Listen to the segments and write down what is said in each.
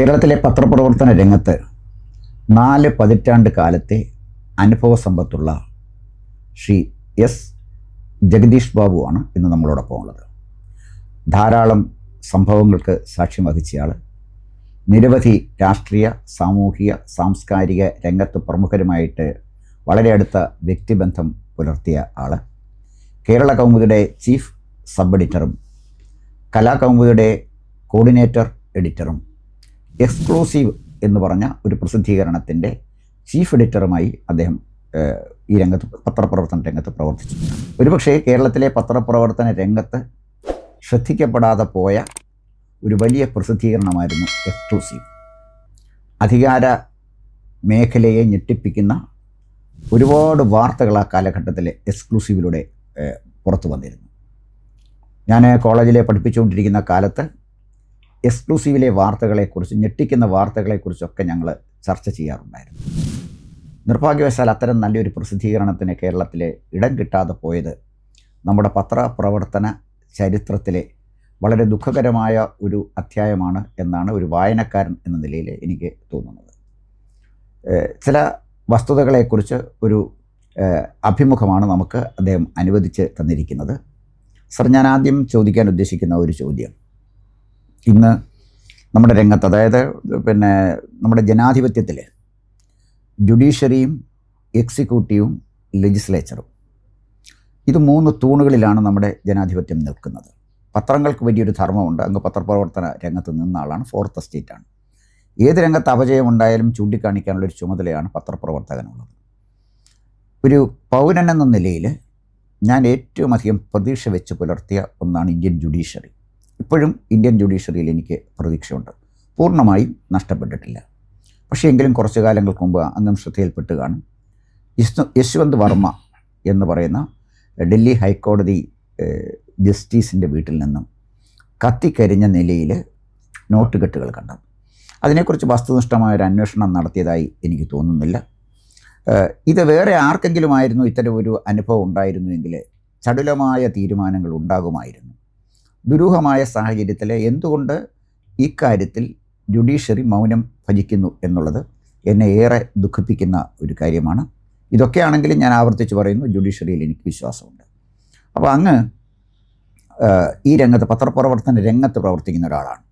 കേരളത്തിലെ പത്രപ്രവർത്തന രംഗത്ത് 4 പതിറ്റാണ്ട് കാലത്തെ അനുഭവ സമ്പത്തുള്ള ശ്രീ എസ് ജഗദീഷ് ബാബുവാണ് ഇന്ന് നമ്മളോടൊപ്പം ഉള്ളത്. ധാരാളം സംഭവങ്ങൾക്ക് സാക്ഷ്യം വഹിച്ചയാൾ, നിരവധി രാഷ്ട്രീയ, സാമൂഹിക, സാംസ്കാരിക രംഗത്ത് പ്രമുഖരുമായിട്ട് വളരെ അടുത്ത വ്യക്തിബന്ധം പുലർത്തിയ ആൾ, കേരള കൗമുദിയുടെ ചീഫ് സബ് എഡിറ്ററും കലാകൗമുദിയുടെ കോർഡിനേറ്റർ എഡിറ്ററും എക്സ്ക്ലൂസീവ് എന്ന് പറഞ്ഞ ഒരു പ്രസിദ്ധീകരണത്തിൻ്റെ ചീഫ് എഡിറ്ററുമായി അദ്ദേഹം ഈ രംഗത്ത്, പത്രപ്രവർത്തന രംഗത്ത് പ്രവർത്തിച്ചു. ഒരുപക്ഷേ കേരളത്തിലെ പത്രപ്രവർത്തന രംഗത്ത് ശ്രദ്ധിക്കപ്പെടാതെ പോയ ഒരു വലിയ പ്രസിദ്ധീകരണമായിരുന്നു എക്സ്ക്ലൂസീവ്. അധികാര മേഖലയെ ഞെട്ടിപ്പിക്കുന്ന ഒരുപാട് വാർത്തകൾ ആ കാലഘട്ടത്തിൽ എക്സ്ക്ലൂസീവിലൂടെ പുറത്തു വന്നിരുന്നു. ഞാൻ കോളേജിൽ പഠിപ്പിച്ചുകൊണ്ടിരിക്കുന്ന കാലത്ത് എക്സ്ക്ലൂസീവിലെ വാർത്തകളെക്കുറിച്ച്, ഞെട്ടിക്കുന്ന വാർത്തകളെക്കുറിച്ചൊക്കെ ഞങ്ങൾ ചർച്ച ചെയ്യാറുണ്ടായിരുന്നു. നിർഭാഗ്യവശാൽ അത്തരം നല്ലൊരു പ്രസിദ്ധീകരണത്തിന് കേരളത്തിൽ ഇടം കിട്ടാതെ പോയത് നമ്മുടെ പത്രപ്രവർത്തന ചരിത്രത്തിലെ വളരെ ദുഃഖകരമായ ഒരു അധ്യായമാണ് എന്നാണ് ഒരു വായനക്കാരൻ എന്ന നിലയിൽ എനിക്ക് തോന്നുന്നത്. ചില വസ്തുതകളെക്കുറിച്ച് ഒരു അഭിമുഖമാണ് നമുക്ക് അദ്ദേഹം അനുവദിച്ച് തന്നിരിക്കുന്നത്. സർ, ഞാൻ ആദ്യം ചോദിക്കാൻ ഉദ്ദേശിക്കുന്ന ഒരു ചോദ്യം, ഇന്ന് നമ്മുടെ രംഗത്ത്, അതായത് നമ്മുടെ ജനാധിപത്യത്തിൽ ജുഡീഷ്യറിയും എക്സിക്യൂട്ടീവും ലെജിസ്ലേച്ചറും, ഇത് 3 തൂണുകളിലാണ് നമ്മുടെ ജനാധിപത്യം നിൽക്കുന്നത്. പത്രങ്ങൾക്ക് വലിയൊരു ധർമ്മമുണ്ട്. അങ്ങ് പത്രപ്രവർത്തന രംഗത്ത് നിന്ന ആളാണ്, ഫോർത്ത് എസ്റ്റേറ്റാണ്. ഏത് രംഗത്ത് അപജയമുണ്ടായാലും ചൂണ്ടിക്കാണിക്കാനുള്ളൊരു ചുമതലയാണ് പത്രപ്രവർത്തകനുള്ളത്. ഒരു പൗരൻ എന്ന നിലയിൽ ഞാൻ ഏറ്റവും അധികം പ്രതീക്ഷ വെച്ച് പുലർത്തിയ ഒന്നാണ് ഇന്ത്യൻ ജുഡീഷ്യറി. ഇപ്പോഴും ഇന്ത്യൻ ജുഡീഷ്യറിയിൽ എനിക്ക് പ്രതീക്ഷയുണ്ട്. പൂർണ്ണമായും നഷ്ടപ്പെട്ടിട്ടില്ല. പക്ഷേ എങ്കിലും കുറച്ചു കാലങ്ങൾക്ക് മുമ്പ് അങ്ങും ശ്രദ്ധയിൽപ്പെട്ട് കാണും, യശ്വന്ത് വർമ്മ എന്ന് പറയുന്ന ഡൽഹി ഹൈക്കോടതി ജസ്റ്റിസിൻ്റെ വീട്ടിൽ നിന്നും കത്തിക്കരിഞ്ഞ നിലയിൽ നോട്ടുകെട്ടുകൾ കണ്ടു. അതിനെക്കുറിച്ച് വസ്തുനിഷ്ഠമായൊരു അന്വേഷണം നടത്തിയതായി എനിക്ക് തോന്നുന്നില്ല. ഇത് വേറെ ആർക്കെങ്കിലുമായിരുന്നു ഇത്തരം ഒരു അനുഭവം ഉണ്ടായിരുന്നുവെങ്കിൽ ചടുലമായ തീരുമാനങ്ങൾ ഉണ്ടാകുമായിരുന്നു. ദുരൂഹമായ സാഹചര്യത്തിൽ എന്തുകൊണ്ട് ഇക്കാര്യത്തിൽ ജുഡീഷ്യറി മൗനം ഭജിക്കുന്നു എന്നുള്ളത് എന്നെ ഏറെ ദുഃഖിപ്പിക്കുന്ന ഒരു കാര്യമാണ്. ഇതൊക്കെയാണെങ്കിലും ഞാൻ ആവർത്തിച്ച് പറയുന്നു, ജുഡീഷ്യറിയിൽ എനിക്ക് വിശ്വാസമുണ്ട്. അപ്പോൾ അങ്ങ് ഈ രംഗത്ത്, പത്രപ്രവർത്തന രംഗത്ത് പ്രവർത്തിക്കുന്ന ഒരാളാണ്.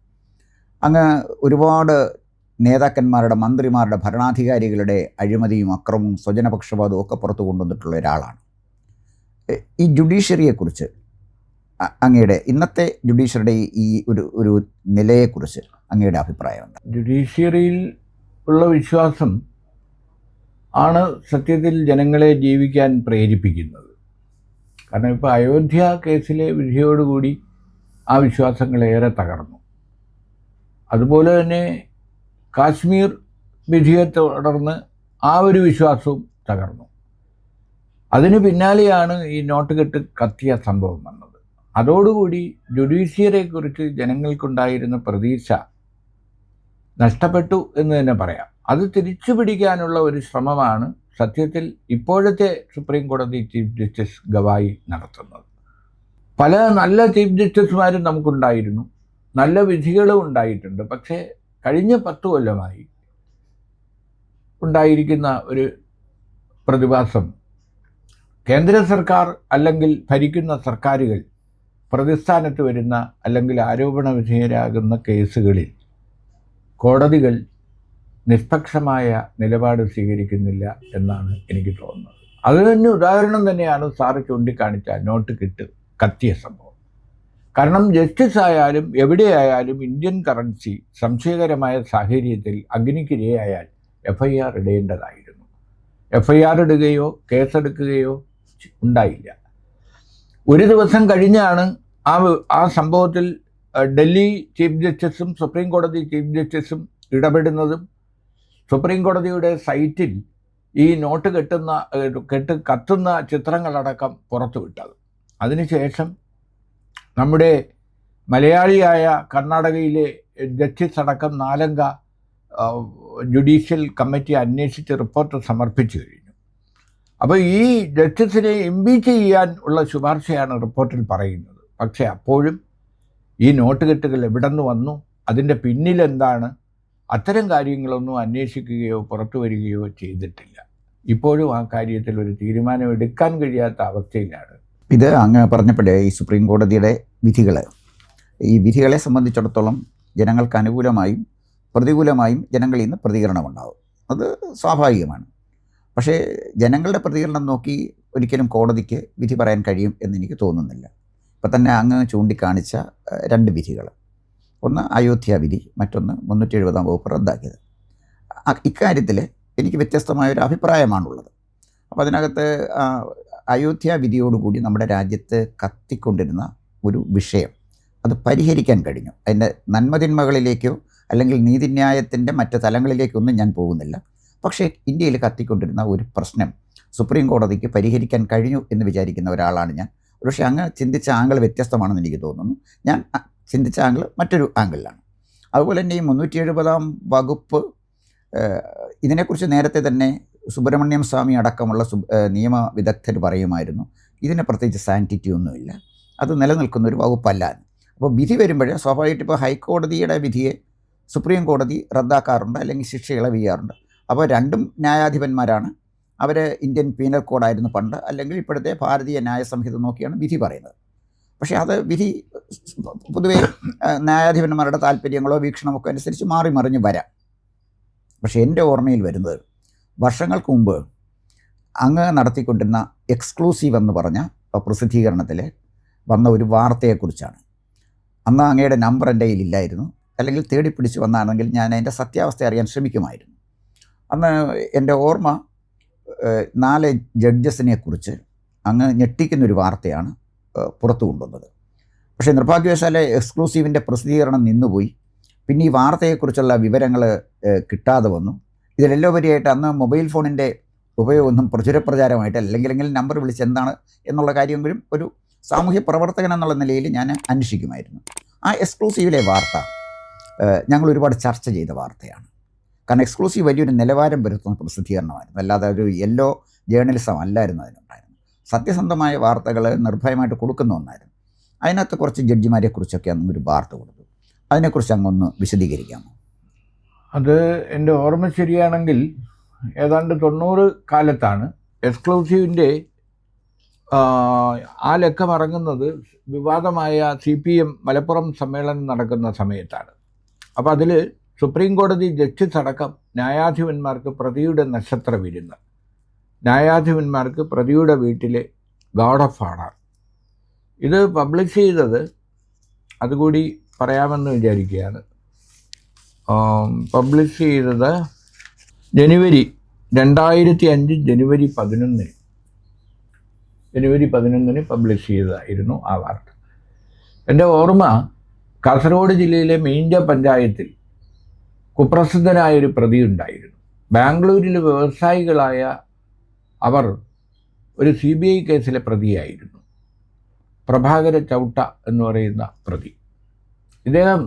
അങ്ങ് ഒരുപാട് നേതാക്കന്മാരുടെ, മന്ത്രിമാരുടെ, ഭരണാധികാരികളുടെ അഴിമതിയും അക്രമവും സ്വജനപക്ഷപാതവും ഒക്കെ പുറത്തു കൊണ്ടുവന്നിട്ടുള്ള ഒരാളാണ്. ഈ ജുഡീഷ്യറിയെക്കുറിച്ച് അങ്ങയുടെ, ഇന്നത്തെ ജുഡീഷ്യറിയുടെ ഈ ഒരു നിലയെക്കുറിച്ച് അങ്ങയുടെ അഭിപ്രായം എന്താ? ജുഡീഷ്യറിയിൽ ഉള്ള വിശ്വാസം ആണ് സത്യത്തിൽ ജനങ്ങളെ ജീവിക്കാൻ പ്രേരിപ്പിക്കുന്നത്. കാരണം ഇപ്പോൾ അയോധ്യ കേസിലെ വിധിയോടുകൂടി ആ വിശ്വാസങ്ങളേറെ തകർന്നു. അതുപോലെ തന്നെ കാശ്മീർ വിധിയെ തുടർന്ന് ആ ഒരു വിശ്വാസവും തകർന്നു. അതിന് പിന്നാലെയാണ് ഈ നോട്ടുകെട്ട് കത്തിയ സംഭവം വന്നത്. അതോടുകൂടി ജുഡീഷ്യറിയെക്കുറിച്ച് ജനങ്ങൾക്കുണ്ടായിരുന്ന പ്രതീക്ഷ നഷ്ടപ്പെട്ടു എന്ന് തന്നെ പറയാം. അത് തിരിച്ചു പിടിക്കാനുള്ള ഒരു ശ്രമമാണ് സത്യത്തിൽ ഇപ്പോഴത്തെ സുപ്രീം കോടതി ചീഫ് ജസ്റ്റിസ് ഗവായി നടത്തുന്നത്. പല നല്ല ചീഫ് ജസ്റ്റിസുമാരും നമുക്കുണ്ടായിരുന്നു, നല്ല വിധികളും ഉണ്ടായിട്ടുണ്ട്. പക്ഷേ കഴിഞ്ഞ 10 കൊല്ലമായി ഉണ്ടായിരിക്കുന്ന ഒരു പ്രതിഭാസം, കേന്ദ്ര സർക്കാർ അല്ലെങ്കിൽ ഭരിക്കുന്ന സർക്കാരുകൾ പ്രതിസ്ഥാനത്ത് വരുന്ന അല്ലെങ്കിൽ ആരോപണ വിധേയരാകുന്ന കേസുകളിൽ കോടതികൾ നിഷ്പക്ഷമായ നിലപാട് സ്വീകരിക്കുന്നില്ല എന്നാണ് എനിക്ക് തോന്നുന്നത്. അതിന് തന്നെ ഉദാഹരണം തന്നെയാണ് സാറ് ചൂണ്ടിക്കാണിച്ച നോട്ട് കത്തിയ സംഭവം. കാരണം ജസ്റ്റിസ് ആയാലും എവിടെയായാലും ഇന്ത്യൻ കറൻസി സംശയകരമായ സാഹചര്യത്തിൽ അഗ്നിക്കിരയായാൽ FIR ഇടേണ്ടതായിരുന്നു. FIR ഇടുകയോ കേസെടുക്കുകയോ ഉണ്ടായില്ല. ഒരു ദിവസം കഴിഞ്ഞാണ് ആ സംഭവത്തിൽ ഡൽഹി ചീഫ് ജസ്റ്റിസും സുപ്രീം കോടതി ചീഫ് ജസ്റ്റിസും ഇടപെടുന്നതും സുപ്രീം കോടതിയുടെ സൈറ്റിൽ ഈ നോട്ട് കത്തുന്ന ചിത്രങ്ങളടക്കം പുറത്തുവിട്ടത്. അതിനുശേഷം നമ്മുടെ മലയാളിയായ കർണാടകയിലെ ജസ്റ്റിസ് അടക്കം 4 അംഗ ജുഡീഷ്യൽ കമ്മിറ്റി അന്വേഷിച്ച് റിപ്പോർട്ട് സമർപ്പിച്ചു കഴിഞ്ഞു. അപ്പോൾ ഈ ജസ്റ്റിസിനെ ഇംപീച്ച് ചെയ്യാൻ ഉള്ള ശുപാർശയാണ് റിപ്പോർട്ടിൽ പറയുന്നത്. പക്ഷേ അപ്പോഴും ഈ നോട്ടുകെട്ടുകൾ എവിടെ നിന്ന് വന്നു, അതിൻ്റെ പിന്നിലെന്താണ്, അത്തരം കാര്യങ്ങളൊന്നും അന്വേഷിക്കുകയോ പുറത്തു വരികയോ ചെയ്തിട്ടില്ല. ഇപ്പോഴും ആ കാര്യത്തിൽ ഒരു തീരുമാനം എടുക്കാൻ കഴിയാത്ത അവസ്ഥയിലാണ്. ഇത് അങ്ങ് പറഞ്ഞപ്പോഴേ ഈ സുപ്രീം കോടതിയുടെ ഈ വിധികളെ സംബന്ധിച്ചിടത്തോളം ജനങ്ങൾക്ക് അനുകൂലമായും പ്രതികൂലമായും ജനങ്ങളിൽ നിന്ന് പ്രതികരണമുണ്ടാകും. അത് സ്വാഭാവികമാണ്. പക്ഷേ ജനങ്ങളുടെ പ്രതികരണം നോക്കി ഒരിക്കലും കോടതിക്ക് വിധി പറയാൻ കഴിയും എന്നെനിക്ക് തോന്നുന്നില്ല. ഇപ്പം തന്നെ അങ്ങ് ചൂണ്ടിക്കാണിച്ച 2 വിധികൾ, ഒന്ന് അയോധ്യ വിധി, മറ്റൊന്ന് 370 വകുപ്പ് റദ്ദാക്കിയത്. ഇക്കാര്യത്തിൽ എനിക്ക് വ്യത്യസ്തമായൊരു അഭിപ്രായമാണുള്ളത്. അപ്പോൾ അതിനകത്ത് അയോധ്യ വിധിയോടുകൂടി നമ്മുടെ രാജ്യത്ത് കത്തിക്കൊണ്ടിരുന്ന ഒരു വിഷയം അത് പരിഹരിക്കാൻ കഴിഞ്ഞു. അതിൻ്റെ നന്മതിന്മകളിലേക്കോ അല്ലെങ്കിൽ നീതിന്യായത്തിൻ്റെ മറ്റ് തലങ്ങളിലേക്കൊന്നും ഞാൻ പോകുന്നില്ല. പക്ഷേ ഇന്ത്യയിൽ കത്തിക്കൊണ്ടിരുന്ന ഒരു പ്രശ്നം സുപ്രീം കോടതിക്ക് പരിഹരിക്കാൻ കഴിഞ്ഞു എന്ന് വിചാരിക്കുന്ന ഒരാളാണ് ഞാൻ. പക്ഷേ അങ്ങ് ചിന്തിച്ച ആംഗിൾ വ്യത്യസ്തമാണെന്ന് എനിക്ക് തോന്നുന്നു. ഞാൻ ചിന്തിച്ച ആംഗിൾ മറ്റൊരു ആംഗിളിലാണ്. അതുപോലെ തന്നെ ഈ 370 വകുപ്പ് ഇതിനെക്കുറിച്ച് നേരത്തെ തന്നെ സുബ്രഹ്മണ്യം സ്വാമി അടക്കമുള്ള നിയമ വിദഗ്ധർ പറയുമായിരുന്നു, ഇതിന് പ്രത്യേകിച്ച് സാനിറ്റിറ്റി ഒന്നുമില്ല, അത് നിലനിൽക്കുന്ന ഒരു വകുപ്പല്ല. അപ്പോൾ വിധി വരുമ്പോഴേ സ്വാഭാവികമായിട്ട് ഇപ്പോൾ ഹൈക്കോടതിയുടെ വിധിയെ സുപ്രീം കോടതി റദ്ദാക്കാറുണ്ട്, അല്ലെങ്കിൽ ശിക്ഷ ഇളവിയാറുണ്ട്. അപ്പോൾ രണ്ടും ന്യായാധിപന്മാരാണ്. അവർ ഇന്ത്യൻ പീനൽ കോഡായിരുന്നു പണ്ട്, അല്ലെങ്കിൽ ഇപ്പോഴത്തെ ഭാരതീയ ന്യായ സംഹിത നോക്കിയാണ് വിധി പറയുന്നത്. പക്ഷേ അത് വിധി പൊതുവേ ന്യായാധിപന്മാരുടെ താല്പര്യങ്ങളോ വീക്ഷണമൊക്കെ അനുസരിച്ച് മാറി മറിഞ്ഞ് വരാം. പക്ഷേ എൻ്റെ ഓർമ്മയിൽ വരുന്നത് വർഷങ്ങൾക്ക് മുമ്പ് അങ്ങ് നടത്തിക്കൊണ്ടിരുന്ന എക്സ്ക്ലൂസീവ് എന്ന് പറഞ്ഞ പ്രസിദ്ധീകരണത്തിൽ വന്ന ഒരു വാർത്തയെക്കുറിച്ചാണ്. അന്ന് അങ്ങയുടെ നമ്പർ എൻ്റെ കയ്യിലില്ലായിരുന്നു, അല്ലെങ്കിൽ തേടിപ്പിടിച്ച് വന്നാണെങ്കിൽ ഞാൻ അതിൻ്റെ സത്യാവസ്ഥ അറിയാൻ ശ്രമിക്കുമായിരുന്നു. അന്ന് എൻ്റെ ഓർമ്മ 4 ജഡ്ജസിനെ കുറിച്ച് അങ്ങ് ഞെട്ടിക്കുന്നൊരു വാർത്തയാണ് പുറത്തു കൊണ്ടുവന്നത്. പക്ഷേ നിർഭാഗ്യവശാൽ എക്സ്ക്ലൂസീവിൻ്റെ പ്രസിദ്ധീകരണം നിന്നുപോയി. പിന്നെ ഈ വാർത്തയെക്കുറിച്ചുള്ള വിവരങ്ങൾ കിട്ടാതെ വന്നു. ഇതിലെല്ലോപരിയായിട്ട് അന്ന് മൊബൈൽ ഫോണിൻ്റെ ഉപയോഗമൊന്നും പ്രചാരമായിട്ട് അല്ലെങ്കിൽ നമ്പർ വിളിച്ച് എന്താണ് എന്നുള്ള കാര്യമെങ്കിലും ഒരു സാമൂഹ്യ പ്രവർത്തകൻ എന്നുള്ള നിലയിൽ ഞാൻ അന്വേഷിക്കുമായിരുന്നു. ആ എക്സ്ക്ലൂസീവിലെ വാർത്ത ഞങ്ങൾ ഒരുപാട് ചർച്ച ചെയ്ത വാർത്തയാണ്. കാരണം എക്സ്ക്ലൂസീവ് വലിയൊരു നിലവാരം വരുത്തുന്ന പ്രസിദ്ധീകരണമായിരുന്നു, അല്ലാതെ ഒരു യെല്ലോ ജേർണലിസം അല്ലായിരുന്നു അതിനുണ്ടായിരുന്നു. സത്യസന്ധമായ വാർത്തകൾ നിർഭയമായിട്ട് കൊടുക്കുന്ന ഒന്നായിരുന്നു. അതിനകത്ത് കുറച്ച് ജഡ്ജിമാരെക്കുറിച്ചൊക്കെ അന്ന് ഒരു വാർത്ത കൊടുത്തു. അതിനെക്കുറിച്ച് അങ്ങൊന്ന് വിശദീകരിക്കാമോ? അത് എൻ്റെ ഓർമ്മ ശരിയാണെങ്കിൽ ഏതാണ്ട് 90 കാലത്താണ് എക്സ്ക്ലൂസീവിൻ്റെ ആ ലക്കം ഇറങ്ങുന്നത്. വിവാദമായ CPM മലപ്പുറം സമ്മേളനം നടക്കുന്ന സമയത്താണ്. അപ്പോൾ അതിൽ സുപ്രീം കോടതി ജസ്റ്റിസ് അടക്കം ന്യായാധിപന്മാർക്ക് പ്രതിയുടെ നക്ഷത്ര വിരുന്ന്, ന്യായാധിപന്മാർക്ക് പ്രതിയുടെ വീട്ടിലെ ഗാർഡ് ഓഫ് ഓണർ, ഇത് പബ്ലിഷ് ചെയ്തത് അതുകൂടി പറയാമെന്ന് വിചാരിക്കുകയാണ്. പബ്ലിഷ് ചെയ്തത് ജനുവരി 2005 ജനുവരി 11 പബ്ലിഷ് ചെയ്തതായിരുന്നു ആ വാർത്ത. എൻ്റെ ഓർമ്മ കാസർഗോഡ് ജില്ലയിലെ മീഞ്ച പഞ്ചായത്തിൽ കുപ്രസിദ്ധനായൊരു പ്രതി ഉണ്ടായിരുന്നു. ബാംഗ്ലൂരിൽ വ്യവസായികളായ അവർ ഒരു CBI കേസിലെ പ്രതിയായിരുന്നു. പ്രഭാകര ചൗട്ട എന്ന് പറയുന്ന പ്രതി. ഇദ്ദേഹം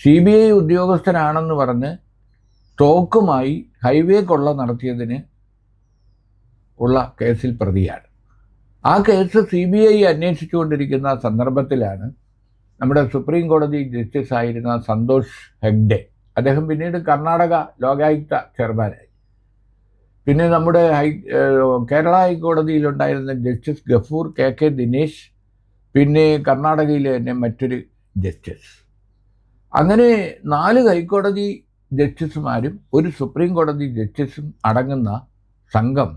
CBI ഉദ്യോഗസ്ഥനാണെന്ന് പറഞ്ഞ് തോക്കുമായി ഹൈവേ കൊള്ള നടത്തിയതിന് ഉള്ള കേസിൽ പ്രതിയാണ്. ആ കേസ് CBI അന്വേഷിച്ചുകൊണ്ടിരിക്കുന്ന സന്ദർഭത്തിലാണ് നമ്മുടെ സുപ്രീം കോടതി ജസ്റ്റിസ് ആയിരുന്ന സന്തോഷ് ഹെഗ്ഡെ, അദ്ദേഹം പിന്നീട് കർണാടക ലോകായുക്ത ചെയർമാനായി. പിന്നെ നമ്മുടെ കേരള ഹൈക്കോടതിയിലുണ്ടായിരുന്ന ജസ്റ്റിസ് ഗഫൂർ KK ദിനേശ്, പിന്നെ കർണാടകയിലെ തന്നെ മറ്റൊരു ജസ്റ്റിസ്, അങ്ങനെ 4 ഹൈക്കോടതി ജസ്റ്റിസുമാരും ഒരു സുപ്രീം കോടതി ജസ്റ്റിസും അടങ്ങുന്ന സംഘം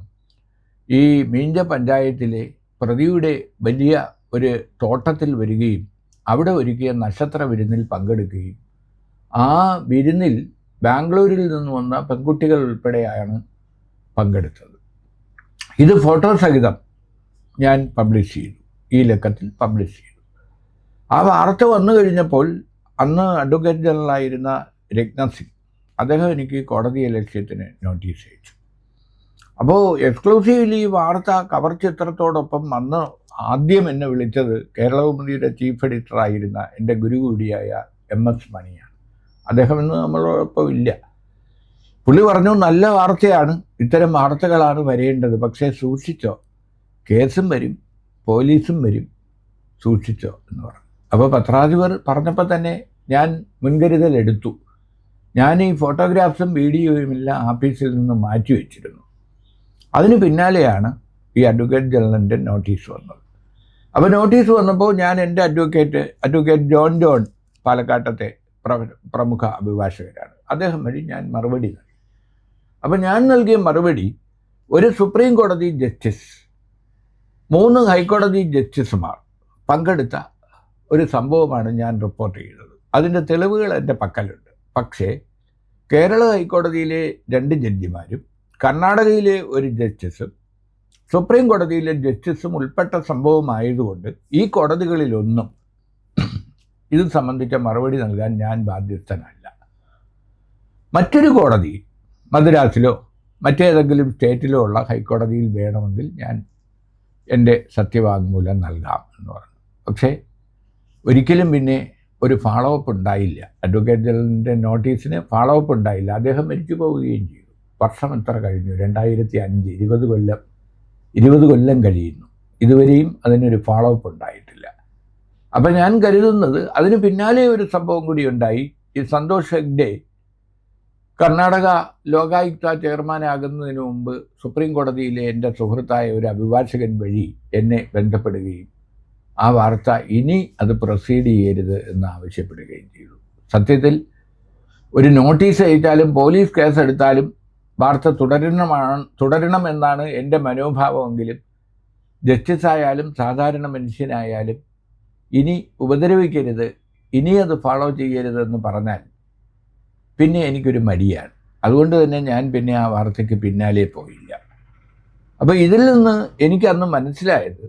ഈ മീഞ്ച പഞ്ചായത്തിലെ പ്രതിയുടെ വലിയ ഒരു തോട്ടത്തിൽ വരികയും അവിടെ ഒരുക്കിയ നക്ഷത്ര വിരുന്നിൽ പങ്കെടുക്കുകയും ആ വിരുന്നിൽ ബാംഗ്ലൂരിൽ നിന്ന് വന്ന പെൺകുട്ടികൾ ഉൾപ്പെടെയാണ് പങ്കെടുത്തത്. ഇത് ഫോട്ടോ സഹിതം ഞാൻ പബ്ലിഷ് ചെയ്തു, ഈ ലക്കത്തിൽ പബ്ലിഷ് ചെയ്തു. ആ വാർത്ത വന്നു കഴിഞ്ഞപ്പോൾ അന്ന് അഡ്വക്കേറ്റ് ജനറലായിരുന്ന രത്നസിംഗ്, അദ്ദേഹം എനിക്ക് കോടതി ലക്ഷ്യത്തിന് നോട്ടീസ് അയച്ചു. അപ്പോൾ എക്സ്ക്ലൂസീവ്ലി ഈ വാർത്ത കവർ ചിത്രത്തോടൊപ്പം അന്ന് ആദ്യം എന്നെ വിളിച്ചത് കേരളകൗമുദിയുടെ ചീഫ് എഡിറ്ററായിരുന്ന എൻ്റെ ഗുരു കൂടിയായ MS മണിയാണ്. അദ്ദേഹം ഇന്ന് നമ്മളോടൊപ്പം ഇല്ല. പുള്ളി പറഞ്ഞു, നല്ല വാർത്തയാണ്, ഇത്തരം വാർത്തകളാണ് വരേണ്ടത്, പക്ഷേ സൂക്ഷിച്ചോ, കേസും വരും പോലീസും വരും, സൂക്ഷിച്ചോ എന്ന് പറഞ്ഞു. അപ്പോൾ പത്രാധിപർ പറഞ്ഞപ്പോൾ തന്നെ ഞാൻ മുൻകരുതലെടുത്തു. ഞാൻ ഈ ഫോട്ടോഗ്രാഫ്സും വീഡിയോയും എല്ലാം ആഫീസിൽ നിന്ന് മാറ്റി വെച്ചിരുന്നു. അതിന് പിന്നാലെയാണ് ഈ അഡ്വക്കേറ്റ് ജനറലിൻ്റെ നോട്ടീസ് വന്നത്. അപ്പോൾ നോട്ടീസ് വന്നപ്പോൾ ഞാൻ എൻ്റെ അഡ്വക്കേറ്റ് ജോൺ പാലക്കാട്ടത്തെ പ്രമുഖ അഭിഭാഷകരാണ്, അദ്ദേഹം വഴി ഞാൻ മറുപടി നൽകി. അപ്പോൾ ഞാൻ നൽകിയ മറുപടി, ഒരു സുപ്രീം കോടതി ജസ്റ്റിസ് 3 ഹൈക്കോടതി ജസ്റ്റിസുമാർ പങ്കെടുത്ത ഒരു സംഭവമാണ് ഞാൻ റിപ്പോർട്ട് ചെയ്തത്. അതിൻ്റെ തെളിവുകൾ എൻ്റെ പക്കലുണ്ട്. പക്ഷേ കേരള ഹൈക്കോടതിയിലെ 2 ജഡ്ജിമാരും കർണാടകയിലെ ഒരു ജസ്റ്റിസും സുപ്രീം കോടതിയിലെ ജസ്റ്റിസും ഉൾപ്പെട്ട സംഭവമായതുകൊണ്ട് ഈ കോടതികളിലൊന്നും ഇത് സംബന്ധിച്ച മറുപടി നൽകാൻ ഞാൻ ബാധ്യസ്ഥനല്ല. മറ്റൊരു കോടതി മദ്രാസിലോ മറ്റേതെങ്കിലും സ്റ്റേറ്റിലോ ഉള്ള ഹൈക്കോടതിയിൽ വേണമെങ്കിൽ ഞാൻ എൻ്റെ സത്യവാങ്മൂലം നൽകാം എന്ന് പറഞ്ഞു. പക്ഷേ ഒരിക്കലും പിന്നെ ഒരു ഫോളോ അപ്പ് ഉണ്ടായില്ല. അഡ്വക്കേറ്റ് ജനറലിൻ്റെ നോട്ടീസിന് ഫോളോ അപ്പ് ഉണ്ടായില്ല. അദ്ദേഹം മരിച്ചു പോവുകയും ചെയ്തു. വർഷം എത്ര കഴിഞ്ഞു? 2005. 20 കൊല്ലം കഴിയുന്നു. ഇതുവരെയും അതിനൊരു ഫോളോ അപ്പ് ഉണ്ടായിട്ടില്ല. അപ്പം ഞാൻ കരുതുന്നത് അതിന് പിന്നാലെ ഒരു സംഭവം കൂടി ഉണ്ടായി. ഈ സന്തോഷ് ഹെഗ്ഡെ കർണാടക ലോകായുക്ത ചെയർമാനാകുന്നതിന് മുമ്പ് സുപ്രീം കോടതിയിലെ എൻ്റെ സുഹൃത്തായ ഒരു അഭിഭാഷകൻ വഴി എന്നെ ബന്ധപ്പെടുകയും ആ വാർത്ത ഇനി അത് പ്രൊസീഡ് ചെയ്യരുത് എന്ന് ആവശ്യപ്പെടുകയും ചെയ്തു. സത്യത്തിൽ ഒരു നോട്ടീസ് അയച്ചാലും പോലീസ് കേസെടുത്താലും വാർത്ത തുടരണമെന്നാണ് എൻ്റെ മനോഭാവമെങ്കിലും ജസ്റ്റിസായാലും സാധാരണ മനുഷ്യനായാലും ഇനി ഉപദ്രവിക്കരുത്, ഇനി അത് ഫോളോ ചെയ്യരുതെന്ന് പറഞ്ഞാൽ പിന്നെ എനിക്കൊരു മടിയാണ്. അതുകൊണ്ട് തന്നെ ഞാൻ പിന്നെ ആ വാർത്തയ്ക്ക് പിന്നാലെ പോയില്ല. അപ്പോൾ ഇതിൽ നിന്ന് എനിക്കന്ന് മനസ്സിലായത്,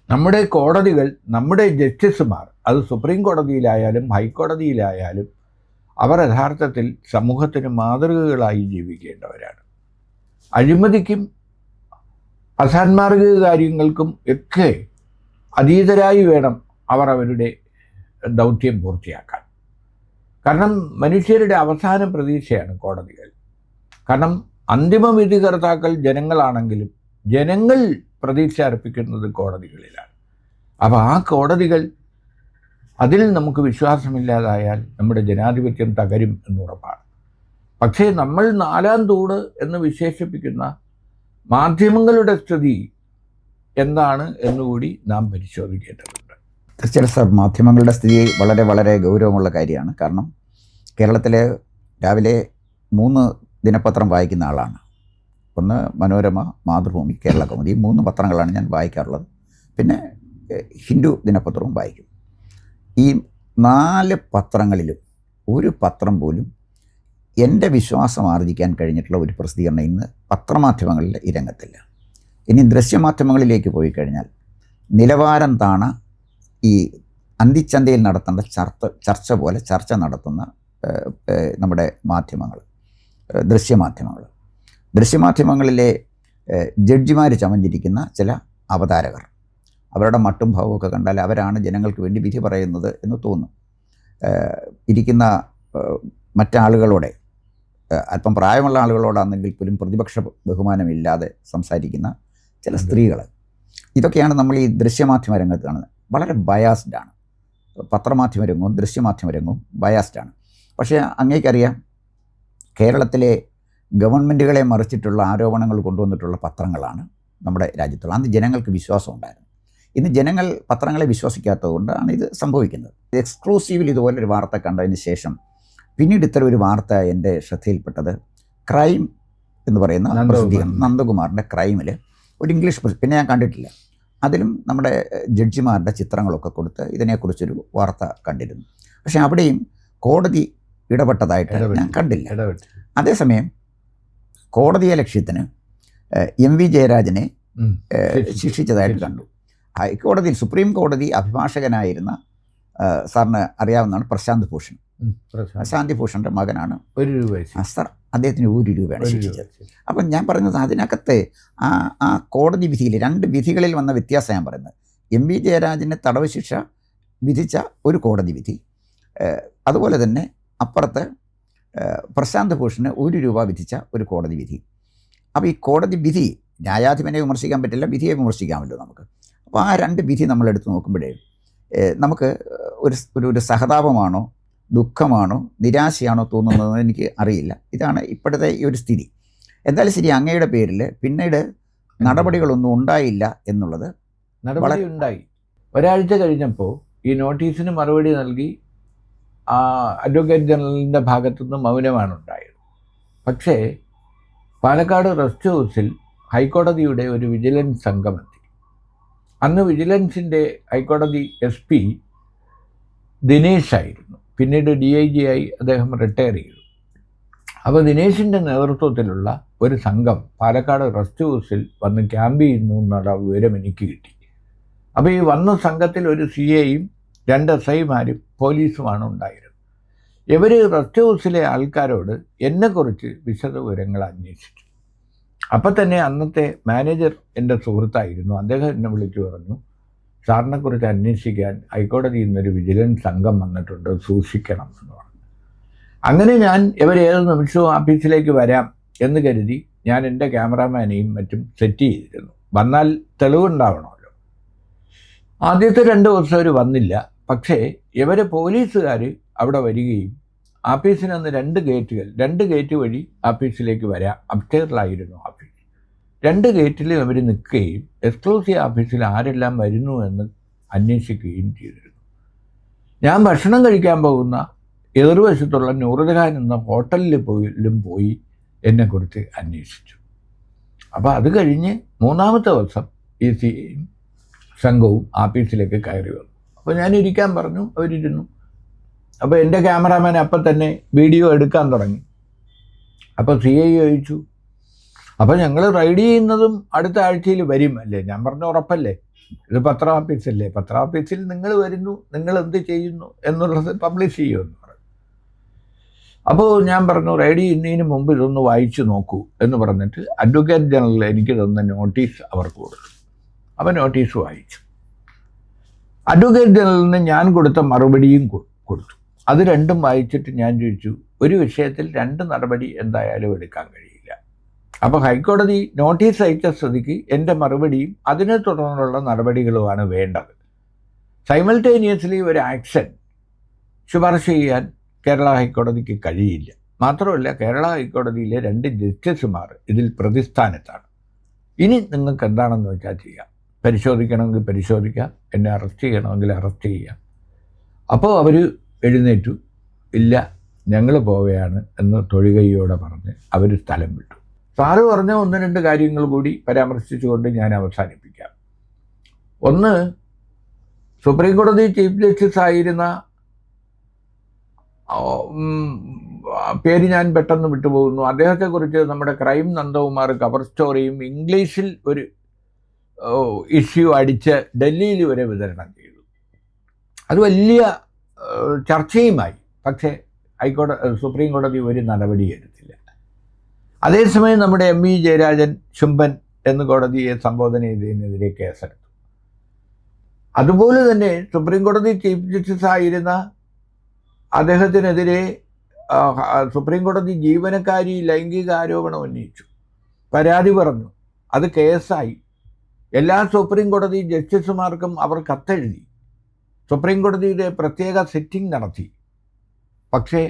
നമ്മുടെ കോടതികൾ, നമ്മുടെ ജസ്റ്റിസുമാർ, അത് സുപ്രീം കോടതിയിലായാലും ഹൈക്കോടതിയിലായാലും അവർ യഥാർത്ഥത്തിൽ സമൂഹത്തിന് മാതൃകകളായി ജീവിക്കേണ്ടവരാണ്. അഴിമതിക്കും അസാൻമാർഗിക കാര്യങ്ങൾക്കും ഒക്കെ അതീതരായി വേണം അവർ അവരുടെ ദൗത്യം പൂർത്തിയാക്കാൻ. കാരണം മനുഷ്യരുടെ അവസാന പ്രതീക്ഷയാണ് കോടതികൾ. കാരണം അന്തിമ വിധികർത്താക്കൾ ജനങ്ങളാണെങ്കിലും ജനങ്ങൾ പ്രതീക്ഷ അർപ്പിക്കുന്നത് കോടതികളിലാണ്. അപ്പോൾ ആ കോടതികൾ, അതിൽ നമുക്ക് വിശ്വാസമില്ലാതായാൽ നമ്മുടെ ജനാധിപത്യം തകരും എന്നുറപ്പാണ്. പക്ഷേ നമ്മൾ 4-ാം തൂണ് എന്ന് വിശേഷിപ്പിക്കുന്ന മാധ്യമങ്ങളുടെ സ്ഥിതി എന്താണ് എന്നുകൂടി നാം പരിശോധിക്കേണ്ടതുണ്ട്. തീർച്ചയായിട്ടും സാർ, മാധ്യമങ്ങളുടെ സ്ഥിതി വളരെ വളരെ ഗൗരവമുള്ള കാര്യമാണ്. കാരണം കേരളത്തിലെ രാവിലെ 3 ദിനപത്രം വായിക്കുന്ന ആളാണ്. ഒന്ന് മനോരമ, മാതൃഭൂമി, കേരള കൗമുദി, 3 പത്രങ്ങളാണ് ഞാൻ വായിക്കാറുള്ളത്. പിന്നെ ഹിന്ദു ദിനപത്രവും വായിക്കും. ഈ 4 പത്രങ്ങളിലും ഒരു പത്രം പോലും എൻ്റെ വിശ്വാസം ആർജിക്കാൻ കഴിഞ്ഞിട്ടുള്ള ഒരു പ്രസിദ്ധീകരണം ഇന്ന് പത്രമാധ്യമങ്ങളിൽ ഈ രംഗത്തില്ല. ഇനി ദൃശ്യമാധ്യമങ്ങളിലേക്ക് പോയി കഴിഞ്ഞാൽ നിലവാരം താണ ഈ അന്തിച്ചന്തയിൽ നടത്തേണ്ട ചർച്ച പോലെ ചർച്ച നടത്തുന്ന നമ്മുടെ മാധ്യമങ്ങൾ, ദൃശ്യമാധ്യമങ്ങളിലെ ജഡ്ജിമാർ ചമഞ്ഞിരിക്കുന്ന ചില അവതാരകർ, അവരുടെ മട്ടും ഭാവമൊക്കെ കണ്ടാൽ അവരാണ് ജനങ്ങൾക്ക് വേണ്ടി വിധി പറയുന്നത് എന്ന് തോന്നും. ഇരിക്കുന്ന മറ്റാളുകളോടെ, അല്പം പ്രായമുള്ള ആളുകളോടാണെങ്കിൽ പോലും പ്രതിപക്ഷ ബഹുമാനമില്ലാതെ സംസാരിക്കുന്ന ചില സ്ത്രീകൾ, ഇതൊക്കെയാണ് നമ്മൾ ഈ ദൃശ്യമാധ്യമ രംഗത്ത് കാണുന്നത്. വളരെ ബയാസ്ഡാണ് പത്രമാധ്യമ രംഗവും ദൃശ്യമാധ്യമ രംഗവും ബയാസ്ഡാണ്. പക്ഷേ അങ്ങേക്കറിയാം, കേരളത്തിലെ ഗവൺമെൻറ്റുകളെ മറിച്ചിട്ടുള്ള ആരോപണങ്ങൾ കൊണ്ടുവന്നിട്ടുള്ള പത്രങ്ങളാണ് നമ്മുടെ രാജ്യത്തുള്ള. അന്ന് ജനങ്ങൾക്ക് വിശ്വാസം ഉണ്ടായിരുന്നു. ഇന്ന് ജനങ്ങൾ പത്രങ്ങളെ വിശ്വസിക്കാത്തത് കൊണ്ടാണ് ഇത് സംഭവിക്കുന്നത്. എക്സ്ക്ലൂസീവിൽ ഇതുപോലൊരു വാർത്ത കണ്ടതിന് ശേഷം പിന്നീട് ഇത്തരം ഒരു വാർത്ത എൻ്റെ ശ്രദ്ധയിൽപ്പെട്ടത്, ക്രൈം എന്ന് പറയുന്ന പ്രസിദ്ധീകരണം, നന്ദകുമാറിൻ്റെ ക്രൈമിൽ ഒരു ഇംഗ്ലീഷ്, പിന്നെ ഞാൻ കണ്ടിട്ടില്ല, അതിലും നമ്മുടെ ജഡ്ജിമാരുടെ ചിത്രങ്ങളൊക്കെ കൊടുത്ത് ഇതിനെക്കുറിച്ചൊരു വാർത്ത കണ്ടിരുന്നു. പക്ഷേ അവിടെയും കോടതി ഇടപെട്ടതായിട്ട് ഞാൻ കണ്ടില്ല. അതേസമയം കോടതിയെ ലക്ഷ്യത്തിന് MV ജയരാജനെ ശിക്ഷിച്ചതായിട്ട് കണ്ടു. ഹൈക്കോടതിയിൽ, സുപ്രീം കോടതി അഭിഭാഷകനായിരുന്ന സാറിന് അറിയാവുന്നതാണ് പ്രശാന്ത് ഭൂഷൺ. പ്രശാന്ത് ഭൂഷണിൻ്റെ മകനാണ്. സാർ, അദ്ദേഹത്തിന് 1 രൂപയാണ് ശിക്ഷിച്ചത്. അപ്പം ഞാൻ പറയുന്നത്, അതിനകത്ത് ആ കോടതി വിധിയിൽ 2 വിധികളിൽ വന്ന വ്യത്യാസം ഞാൻ പറയുന്നത്. MV ജയരാജന് തടവ് ശിക്ഷ വിധിച്ച ഒരു കോടതി വിധി, അതുപോലെ തന്നെ അപ്പുറത്ത് പ്രശാന്ത് ഭൂഷണ് 1 രൂപ വിധിച്ച ഒരു കോടതി വിധി. അപ്പോൾ ഈ കോടതി വിധി, ന്യായാധിപനെ വിമർശിക്കാൻ പറ്റില്ല, വിധിയെ വിമർശിക്കാമല്ലോ നമുക്ക്. അപ്പോൾ ആ 2 വിധി നമ്മളെടുത്ത് നോക്കുമ്പോഴേ നമുക്ക് ഒരു സഹതാപമാണോ ദുഃഖമാണോ നിരാശയാണോ തോന്നുന്നതെന്ന് എനിക്ക് അറിയില്ല. ഇതാണ് ഇപ്പോഴത്തെ ഈ ഒരു സ്ഥിതി. എന്തായാലും ശരി, അങ്ങയുടെ പേരിൽ പിന്നീട് നടപടികളൊന്നും ഉണ്ടായില്ല എന്നുള്ളത് നടപടി ഉണ്ടായി. ഒരാഴ്ച കഴിഞ്ഞപ്പോൾ ഈ നോട്ടീസിന് മറുപടി നൽകി അഡ്വക്കേറ്റ് ജനറലിൻ്റെ ഭാഗത്തുനിന്ന് മൗനമാണ് ഉണ്ടായത്. പക്ഷേ പാലക്കാട് റെസ്റ്റ് ഹൗസിൽ ഹൈക്കോടതിയുടെ ഒരു വിജിലൻസ് സംഘമെത്തി. അന്ന് വിജിലൻസിൻ്റെ ഹൈക്കോടതി SP ദിനേശായിരുന്നു. പിന്നീട് DIG ആയി അദ്ദേഹം റിട്ടയർ ചെയ്തു. അപ്പോൾ ദിനേശിൻ്റെ നേതൃത്വത്തിലുള്ള ഒരു സംഘം പാലക്കാട് റെസ്റ്റ് ഹൗസിൽ വന്ന് ക്യാമ്പ് ചെയ്യുന്നു എന്നുള്ള വിവരം എനിക്ക് കിട്ടി. അപ്പോൾ ഈ വന്ന സംഘത്തിൽ ഒരു CAയും 2 SIമാരും പോലീസുമാണ് ഉണ്ടായിരുന്നത്. ഇവർ റെസ്റ്റ് ഹൗസിലെ ആൾക്കാരോട് എന്നെക്കുറിച്ച് വിശദ വിവരങ്ങൾ അന്വേഷിച്ചു. അപ്പം തന്നെ അന്നത്തെ മാനേജർ എൻ്റെ സുഹൃത്തായിരുന്നു. അദ്ദേഹം എന്നെ വിളിച്ചു പറഞ്ഞു, സാറിനെക്കുറിച്ച് അന്വേഷിക്കാൻ ഹൈക്കോടതിയിൽ നിന്നൊരു വിജിലൻസ് സംഘം വന്നിട്ടുണ്ട്, സൂക്ഷിക്കണം എന്ന് പറഞ്ഞു. അങ്ങനെ ഞാൻ ഇവരേത് നിമിഷവും ഓഫീസിലേക്ക് വരാം എന്ന് കരുതി ഞാൻ എൻ്റെ ക്യാമറാമാനെയും മറ്റും സെറ്റ് ചെയ്തിരുന്നു. വന്നാൽ തെളിവുണ്ടാവണമല്ലോ. ആദ്യത്തെ 2 ദിവസം അവർ വന്നില്ല. പക്ഷേ ഇവരെ പോലീസുകാർ അവിടെ വരികയും ഓഫീസിനന്ന് 2 ഗേറ്റ് വഴി ഓഫീസിലേക്ക് വരാം. അപ്സ്റ്റേറിലായിരുന്നു ഓഫീസ്. 2 ഗേറ്റിൽ അവർ നിൽക്കുകയും എക്സ്ക്ലൂസീവ് ഓഫീസിൽ ആരെല്ലാം വരുന്നു എന്ന് അന്വേഷിക്കുകയും ചെയ്തിരുന്നു. ഞാൻ ഭക്ഷണം കഴിക്കാൻ പോകുന്ന എതിർവശത്തുള്ള നൂറുജഹാൻ എന്ന ഹോട്ടലിൽ പോയി എന്നെക്കുറിച്ച് അന്വേഷിച്ചു. അപ്പോൾ അത് കഴിഞ്ഞ് 3-ാമത്തെ ദിവസം ഈ സംഘവും ഓഫീസിലേക്ക് കയറി വന്നു. അപ്പോൾ ഞാൻ ഇരിക്കാൻ പറഞ്ഞു, അവരിരുന്നു. അപ്പോൾ എൻ്റെ ക്യാമറാമാൻ അപ്പം തന്നെ വീഡിയോ എടുക്കാൻ തുടങ്ങി. അപ്പോൾ CI ചോദിച്ചു, അപ്പോൾ ഞങ്ങൾ റൈഡ് ചെയ്യുന്നതും അടുത്ത ആഴ്ചയിൽ വരും അല്ലേ? ഞാൻ പറഞ്ഞു, ഉറപ്പല്ലേ, ഇത് പത്ര ഓഫീസല്ലേ, പത്ര ഓഫീസിൽ നിങ്ങൾ വരുന്നു, നിങ്ങൾ എന്ത് ചെയ്യുന്നു എന്നുള്ളത് പബ്ലിഷ് ചെയ്യുമെന്ന് പറഞ്ഞു. അപ്പോൾ ഞാൻ പറഞ്ഞു, റൈഡ് ചെയ്യുന്നതിന് മുമ്പ് ഇതൊന്ന് വായിച്ചു നോക്കൂ എന്ന് പറഞ്ഞിട്ട് അഡ്വക്കേറ്റ് ജനറൽ എനിക്ക് തന്ന നോട്ടീസ് അവർക്ക് കൊടുത്തു. അപ്പോൾ നോട്ടീസ് വായിച്ചു. അഡ്വക്കേറ്റ് ജനറലിന് ഞാൻ കൊടുത്ത മറുപടിയും കൊടുത്തു. അത് രണ്ടും വായിച്ചിട്ട് ഞാൻ ചോദിച്ചു, ഒരു വിഷയത്തിൽ 2 നടപടി എന്തായാലും എടുക്കാൻ കഴിയില്ല. അപ്പോൾ ഹൈക്കോടതി നോട്ടീസ് അയച്ച സ്ഥിതിക്ക് എൻ്റെ മറുപടിയും അതിനെ തുടർന്നുള്ള നടപടികളുമാണ് വേണ്ടത്. സൈമൾട്ടേനിയസ്ലി ഒരു ആക്ഷൻ ശുപാർശ ചെയ്യാൻ കേരള ഹൈക്കോടതിക്ക് കഴിയില്ല. മാത്രമല്ല, കേരള ഹൈക്കോടതിയിലെ 2 ജസ്റ്റിസുമാർ ഇതിൽ പ്രതിസ്ഥാനത്താണ്. ഇനി നിങ്ങൾക്ക് എന്താണെന്ന് വെച്ചാൽ ചെയ്യാം. പരിശോധിക്കണമെങ്കിൽ പരിശോധിക്കാം, എന്നെ അറസ്റ്റ് ചെയ്യണമെങ്കിൽ അറസ്റ്റ് ചെയ്യാം. അപ്പോൾ അവർ എഴുന്നേറ്റു, ഇല്ല ഞങ്ങൾ പോവുകയാണ് എന്ന് തൊഴുകയോടെ പറഞ്ഞ് അവർ സ്ഥലം വിട്ടു. സാറ് പറഞ്ഞ 1-2 കാര്യങ്ങൾ കൂടി പരാമർശിച്ചുകൊണ്ട് ഞാൻ അവസാനിപ്പിക്കാം. ഒന്ന്, സുപ്രീം കോടതി ചീഫ് ജസ്റ്റിസ് ആയിരുന്ന പേര് ഞാൻ പെട്ടെന്ന് വിട്ടുപോകുന്നു, അദ്ദേഹത്തെക്കുറിച്ച് നമ്മുടെ ക്രൈം നന്ദകുമാർ കവർ സ്റ്റോറിയും ഇംഗ്ലീഷിൽ ഒരു ഇഷ്യൂ അടിച്ച് ഡൽഹിയിൽ വരെ വിതരണം ചെയ്തു. അത് വലിയ ചർച്ചയുമായി. പക്ഷേ സുപ്രീം കോടതി ഒരു നടപടി എടുത്തില്ല. അതേസമയം നമ്മുടെ MV ജയരാജൻ ശുംഭൻ എന്ന് കോടതിയെ സംബോധന ചെയ്തതിനെതിരെ കേസെടുത്തു. അതുപോലെ തന്നെ സുപ്രീം കോടതി ചീഫ് ജസ്റ്റിസ് ആയിരുന്ന അദ്ദേഹത്തിനെതിരെ സുപ്രീം കോടതി ജീവനക്കാരി ലൈംഗിക ആരോപണം ഉന്നയിച്ചു, പരാതി പറഞ്ഞു. അത് കേസായി. എല്ലാ സുപ്രീം കോടതി ജസ്റ്റിസുമാർക്കും അവർ കത്തെഴുതി. സുപ്രീം കോടതിയുടെ പ്രത്യേക സിറ്റിംഗ് നടത്തി. പക്ഷേ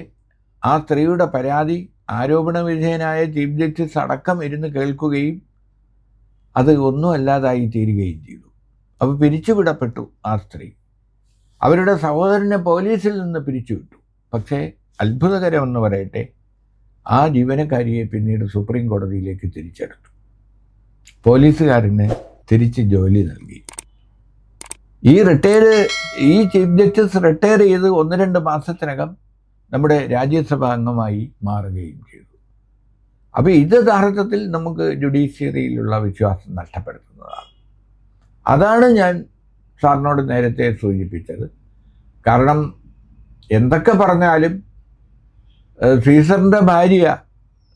ആ സ്ത്രീയുടെ പരാതി ആരോപണ വിധേയനായ ചീഫ് ജസ്റ്റിസ് അടക്കം ഇരുന്ന് കേൾക്കുകയും അത് ഒന്നും അല്ലാതായി തീരുകയും ചെയ്തു. അപ്പോൾ പിരിച്ചുവിടപ്പെട്ടു ആ സ്ത്രീ. അവരുടെ സഹോദരനെ പോലീസിൽ നിന്ന് പിരിച്ചുവിട്ടു. പക്ഷേ അത്ഭുതകരമെന്ന് പറയട്ടെ, ആ ജീവനക്കാരിയെ പിന്നീട് സുപ്രീം കോടതിയിലേക്ക് തിരിച്ചെടുത്തു. പോലീസുകാരന് തിരിച്ച് ജോലി നൽകി. ഈ ചീഫ് ജസ്റ്റിസ് റിട്ടയർ ചെയ്ത് 1-2 മാസത്തിനകം നമ്മുടെ രാജ്യസഭാ അംഗമായി മാറുകയും ചെയ്തു. അപ്പോൾ ഇത് യഥാർത്ഥത്തിൽ നമുക്ക് ജുഡീഷ്യറിയിലുള്ള വിശ്വാസം നഷ്ടപ്പെടുത്തുന്നതാണ്. അതാണ് ഞാൻ സാറിനോട് നേരത്തെ സൂചിപ്പിച്ചത്. കാരണം എന്തൊക്കെ പറഞ്ഞാലും സീസറിൻ്റെ ഭാര്യ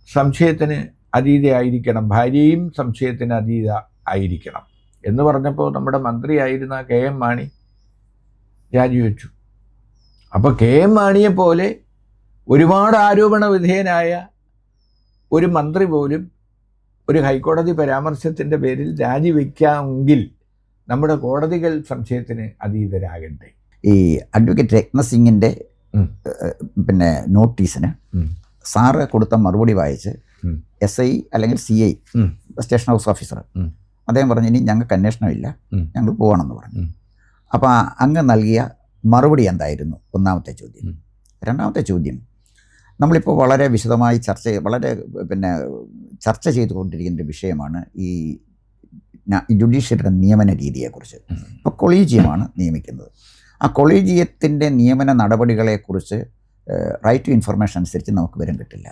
സംശയത്തിന് അതീതയായിരിക്കണം, ഭാര്യയും സംശയത്തിന് അതീത ആയിരിക്കണം എന്ന് പറഞ്ഞപ്പോൾ നമ്മുടെ മന്ത്രിയായിരുന്ന KM മാണി രാജിവെച്ചു. അപ്പോൾ KM മാണിയെ പോലെ ഒരുപാട് ആരോപണ വിധേയനായ ഒരു മന്ത്രി പോലും ഒരു ഹൈക്കോടതി പരാമർശത്തിൻ്റെ പേരിൽ രാജിവെക്കാമെങ്കിൽ നമ്മുടെ കോടതികൾ സംശയത്തിന് അതീതരാകട്ടെ. ഈ അഡ്വക്കേറ്റ് രത്നസിംഗിൻ്റെ പിന്നെ നോട്ടീസിന് സാറ് കൊടുത്ത മറുപടി വായിച്ച് SI അല്ലെങ്കിൽ CI സ്റ്റേഷൻ ഹൗസ് ഓഫീസർ അദ്ദേഹം പറഞ്ഞു ഇനി ഞങ്ങൾക്ക് അന്വേഷണമില്ല, ഞങ്ങൾ പോകണമെന്ന് പറഞ്ഞു. അപ്പോൾ അങ്ങ് നൽകിയ മറുപടി എന്തായിരുന്നു? ഒന്നാമത്തെ ചോദ്യം. രണ്ടാമത്തെ ചോദ്യം, നമ്മളിപ്പോൾ വളരെ വിശദമായി ചർച്ച ചെയ്തുകൊണ്ടിരിക്കുന്ന ഒരു വിഷയമാണ് ഈ ജുഡീഷ്യറിയുടെ നിയമന രീതിയെക്കുറിച്ച്. ഇപ്പോൾ കൊളീജിയമാണ് നിയമിക്കുന്നത്. ആ കൊളീജിയത്തിൻ്റെ നിയമന നടപടികളെക്കുറിച്ച് റൈറ്റ് ടു ഇൻഫർമേഷൻ അനുസരിച്ച് നമുക്ക് വിവരം കിട്ടില്ല.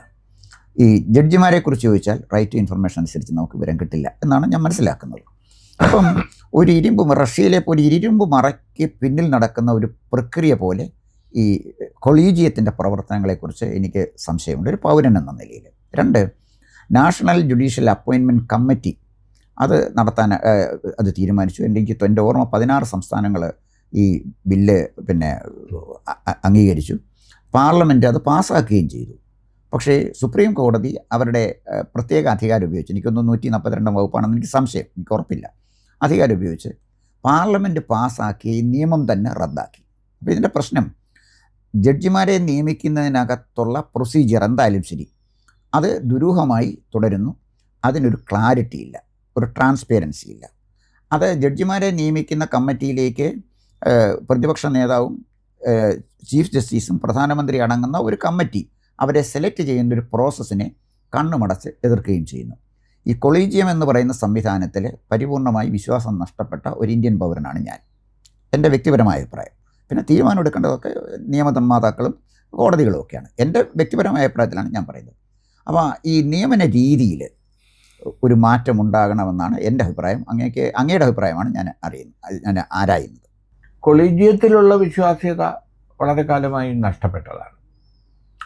ഈ ജഡ്ജിമാരെക്കുറിച്ച് ചോദിച്ചാൽ റൈറ്റ് ടു ഇൻഫർമേഷൻ അനുസരിച്ച് നമുക്ക് വിവരം കിട്ടില്ല എന്നാണ് ഞാൻ മനസ്സിലാക്കുന്നത്. അപ്പം റഷ്യയിലെ പോലെ ഇരുമ്പ് മറയ്ക്ക് പിന്നിൽ നടക്കുന്ന ഒരു പ്രക്രിയ പോലെ ഈ കൊളീജിയത്തിൻ്റെ പ്രവർത്തനങ്ങളെക്കുറിച്ച് എനിക്ക് സംശയമുണ്ട്, ഒരു പൗരൻ എന്ന നിലയിൽ. രണ്ട്, നാഷണൽ ജുഡീഷ്യൽ അപ്പോയിൻമെൻറ്റ് കമ്മിറ്റി അത് തീരുമാനിച്ചു. എൻ്റെ ഓർമ്മ 16 സംസ്ഥാനങ്ങൾ ഈ ബില്ല് അംഗീകരിച്ചു. പാർലമെൻറ്റ് അത് പാസ്സാക്കുകയും ചെയ്തു. പക്ഷേ സുപ്രീം കോടതി അവരുടെ പ്രത്യേക അധികാരം ഉപയോഗിച്ച്, എനിക്കൊന്ന് 142 വകുപ്പാണെന്ന് എനിക്ക് സംശയം, എനിക്ക് ഉറപ്പില്ല, അധികാരം ഉപയോഗിച്ച് പാർലമെൻറ്റ് പാസ്സാക്കിയ ഈ നിയമം തന്നെ റദ്ദാക്കി. അപ്പോൾ ഇതിൻ്റെ പ്രശ്നം, ജഡ്ജിമാരെ നിയമിക്കുന്നതിനകത്തുള്ള പ്രൊസീജിയർ എന്തായാലും ശരി, അത് ദുരൂഹമായി തുടരുന്നു. അതിനൊരു ക്ലാരിറ്റി ഇല്ല, ഒരു ട്രാൻസ്പെറൻസി ഇല്ല. അത് ജഡ്ജിമാരെ നിയമിക്കുന്ന കമ്മിറ്റിയിലേക്ക് പ്രതിപക്ഷ നേതാവും ചീഫ് ജസ്റ്റിസും പ്രധാനമന്ത്രി അടങ്ങുന്ന ഒരു കമ്മിറ്റി അവരെ സെലക്ട് ചെയ്യുന്ന ഒരു പ്രോസസ്സിനെ കണ്ണുമടച്ച് എതിർക്കുകയും ചെയ്യുന്നു. ഈ കൊളീജിയം എന്ന് പറയുന്ന സംവിധാനത്തിൽ പരിപൂർണമായി വിശ്വാസം നഷ്ടപ്പെട്ട ഒരു ഇന്ത്യൻ പൗരനാണ് ഞാൻ, എൻ്റെ വ്യക്തിപരമായ അഭിപ്രായം. പിന്നെ തീരുമാനം എടുക്കേണ്ടതൊക്കെ നിയമനിർമ്മാതാക്കളും കോടതികളും ഒക്കെയാണ്. എൻ്റെ വ്യക്തിപരമായ അഭിപ്രായത്തിലാണ് ഞാൻ പറയുന്നത്. അപ്പോൾ ഈ നിയമന രീതിയിൽ ഒരു മാറ്റം ഉണ്ടാകണമെന്നാണ് എൻ്റെ അഭിപ്രായം. അങ്ങയുടെ അഭിപ്രായമാണ് ഞാൻ ആരായുന്നത്. കൊളീജിയത്തിലുള്ള വിശ്വാസ്യത വളരെ കാലമായി നഷ്ടപ്പെട്ടതാണ്.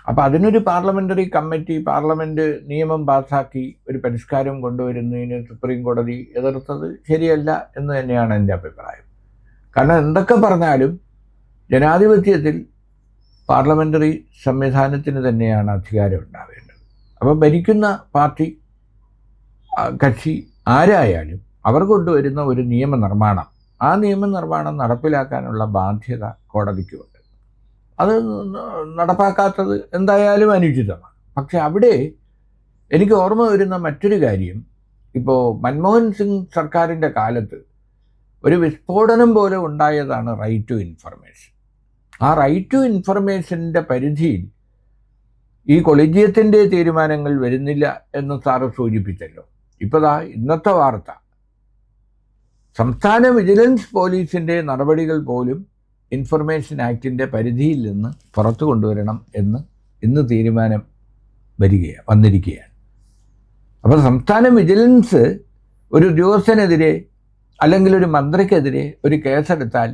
അപ്പോൾ അതിനൊരു പാർലമെൻ്ററി കമ്മിറ്റി, പാർലമെൻറ്റ് നിയമം പാസ്സാക്കി ഒരു പരിഷ്കാരം കൊണ്ടുവരുന്നതിന് സുപ്രീം കോടതി എതിർത്തത് ശരിയല്ല എന്ന് തന്നെയാണ് എൻ്റെ അഭിപ്രായം. കാരണം എന്തൊക്കെ പറഞ്ഞാലും ജനാധിപത്യത്തിൽ പാർലമെൻ്ററി സംവിധാനത്തിന് തന്നെയാണ് അധികാരം ഉണ്ടാവേണ്ടത്. അപ്പോൾ ഭരിക്കുന്ന പാർട്ടി, കക്ഷി ആരായാലും അവർ കൊണ്ടുവരുന്ന ഒരു നിയമനിർമ്മാണം, ആ നിയമനിർമ്മാണം നടപ്പിലാക്കാനുള്ള ബാധ്യത കോടതിക്കുമുണ്ട്. അത് നടപ്പാക്കാത്തത് എന്തായാലും അനുചിതമാണ്. പക്ഷെ അവിടെ എനിക്ക് ഓർമ്മ വരുന്ന മറ്റൊരു കാര്യം, ഇപ്പോൾ മൻമോഹൻ സിംഗ് സർക്കാരിൻ്റെ കാലത്ത് ഒരു വിസ്ഫോടനം പോലെ ഉണ്ടായതാണ് റൈറ്റ് ടു ഇൻഫർമേഷൻ. ആ റൈറ്റ് ടു ഇൻഫർമേഷൻ്റെ പരിധിയിൽ ഈ കൊളീജിയത്തിൻ്റെ തീരുമാനങ്ങൾ വരുന്നില്ല എന്ന് സാറ് സൂചിപ്പിച്ചല്ലോ. ഇപ്പോൾ ഇന്നത്തെ വാർത്ത, സംസ്ഥാന വിജിലൻസ് പോലീസിൻ്റെ നടപടികൾ പോലും ഇൻഫർമേഷൻ ആക്ടിൻ്റെ പരിധിയിൽ നിന്ന് പുറത്തു കൊണ്ടുവരണം എന്ന് ഇന്ന് തീരുമാനം വന്നിരിക്കുകയാണ്. അപ്പോൾ സംസ്ഥാന വിജിലൻസ് ഒരു ഉദ്യോഗസ്ഥനെതിരെ അല്ലെങ്കിൽ ഒരു മന്ത്രിക്കെതിരെ ഒരു കേസെടുത്താൽ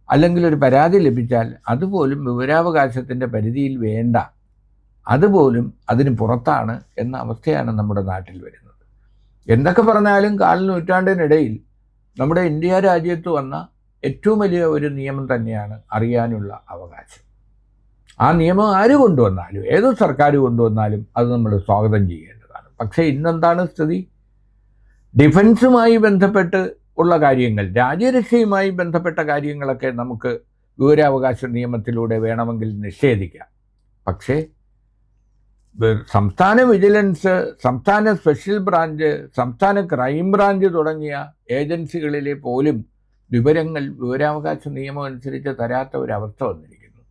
അല്ലെങ്കിൽ ഒരു പരാതി ലഭിച്ചാൽ അതുപോലും വിവരാവകാശത്തിൻ്റെ പരിധിയിൽ വേണ്ട, അതുപോലും അതിന് പുറത്താണ് എന്ന അവസ്ഥയാണ് നമ്മുടെ നാട്ടിൽ വരുന്നത്. എന്തൊക്കെ പറഞ്ഞാലും 4 നൂറ്റാണ്ടിനിടയിൽ നമ്മുടെ ഇന്ത്യ രാജ്യത്ത് വന്ന ഏറ്റവും വലിയ ഒരു നിയമം തന്നെയാണ് അറിയാനുള്ള അവകാശം. ആ നിയമം ആര് കൊണ്ടുവന്നാലും, ഏത് സർക്കാർ കൊണ്ടുവന്നാലും അത് നമ്മൾ സ്വാഗതം ചെയ്യേണ്ടതാണ്. പക്ഷേ ഇന്നെന്താണ് സ്ഥിതി? ഡിഫൻസുമായി ബന്ധപ്പെട്ട് ഉള്ള കാര്യങ്ങൾ, രാജ്യരക്ഷയുമായി ബന്ധപ്പെട്ട കാര്യങ്ങളൊക്കെ നമുക്ക് വിവരാവകാശ നിയമത്തിലൂടെ വേണമെങ്കിൽ നിഷേധിക്കാം. പക്ഷേ സംസ്ഥാന വിജിലൻസ്, സംസ്ഥാന സ്പെഷ്യൽ ബ്രാഞ്ച്, സംസ്ഥാന ക്രൈം ബ്രാഞ്ച് തുടങ്ങിയ ഏജൻസികളിലെ പോലും വിവരങ്ങൾ വിവരാവകാശ നിയമം അനുസരിച്ച് തരാത്ത ഒരവസ്ഥ വന്നിരിക്കുന്നു.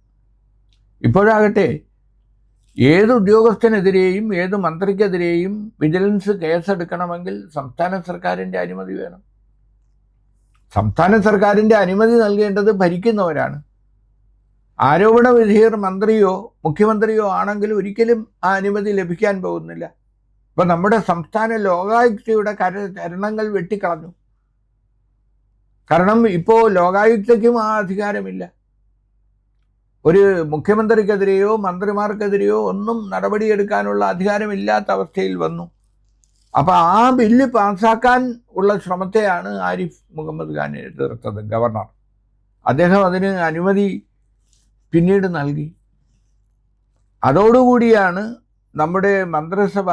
ഇപ്പോഴാകട്ടെ ഏത് ഉദ്യോഗസ്ഥനെതിരെയും ഏത് മന്ത്രിക്കെതിരെയും വിജിലൻസ് കേസെടുക്കണമെങ്കിൽ സംസ്ഥാന സർക്കാരിൻ്റെ അനുമതി വേണം. സംസ്ഥാന സർക്കാരിൻ്റെ അനുമതി നൽകേണ്ടത് ഭരിക്കുന്നവരാണ്. ആരോപണ വിധേയർ മന്ത്രിയോ മുഖ്യമന്ത്രിയോ ആണെങ്കിൽ ഒരിക്കലും ആ അനുമതി ലഭിക്കാൻ പോകുന്നില്ല. ഇപ്പം നമ്മുടെ സംസ്ഥാന ലോകായുക്തയുടെ കരണങ്ങൾ വെട്ടിക്കളഞ്ഞു. കാരണം ഇപ്പോൾ ലോകായുക്തയ്ക്കും ആ അധികാരമില്ല. ഒരു മുഖ്യമന്ത്രിക്കെതിരെയോ മന്ത്രിമാർക്കെതിരെയോ ഒന്നും നടപടിയെടുക്കാനുള്ള അധികാരമില്ലാത്ത അവസ്ഥയിൽ വന്നു. അപ്പോൾ ആ ബില്ല് പാസ്സാക്കാൻ ഉള്ള ശ്രമത്തെയാണ് ആരിഫ് മുഹമ്മദ് ഖാൻ എതിർത്തത്, ഗവർണർ. അദ്ദേഹം അതിന് അനുമതി പിന്നീട് നൽകി. അതോടുകൂടിയാണ് നമ്മുടെ മന്ത്രിസഭ